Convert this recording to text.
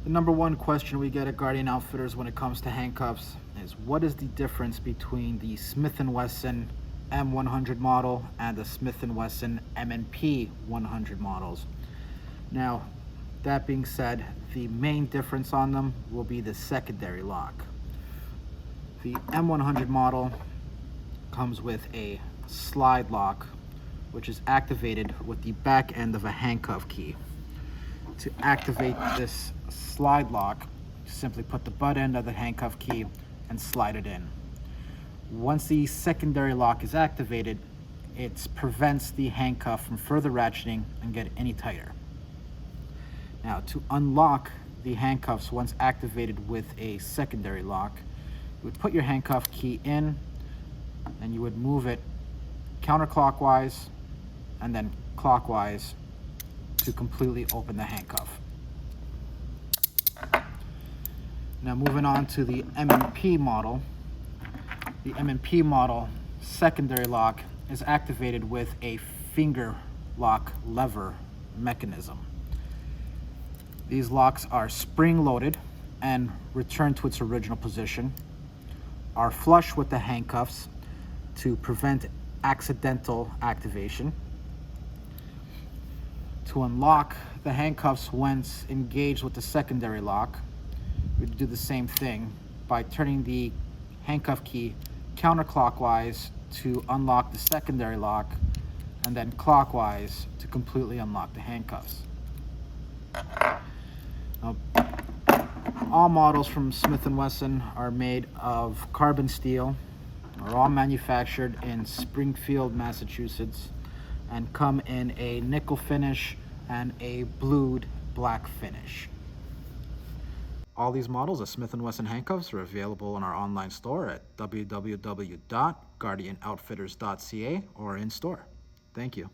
The number one question we get at Guardian Outfitters when it comes to handcuffs is what is the difference between the Smith & Wesson M100 model and the Smith & Wesson M&P 100 models. Now, that being said, the main difference on them will be the secondary lock. The M100 model comes with a slide lock, which is activated with the back end of a handcuff key. To activate this slide lock, simply put the butt end of the handcuff key and slide it in. Once the secondary lock is activated, it prevents the handcuff from further ratcheting and get any tighter. Now, to unlock the handcuffs once activated with a secondary lock, you would put your handcuff key in and you would move it counterclockwise and then clockwise to completely open the handcuff. Now moving on to the M&P model. The M&P model secondary lock is activated with a finger lock lever mechanism. These locks are spring-loaded and return to its original position, are flush with the handcuffs to prevent accidental activation. To unlock the handcuffs once engaged with the secondary lock, we do the same thing by turning the handcuff key counterclockwise to unlock the secondary lock and then clockwise to completely unlock the handcuffs. Now, all models from Smith & Wesson are made of carbon steel, are all manufactured in Springfield, Massachusetts, and come in a nickel finish and a blued black finish. All these models of Smith & Wesson handcuffs are available in our online store at www.guardianoutfitters.ca or in store. Thank you.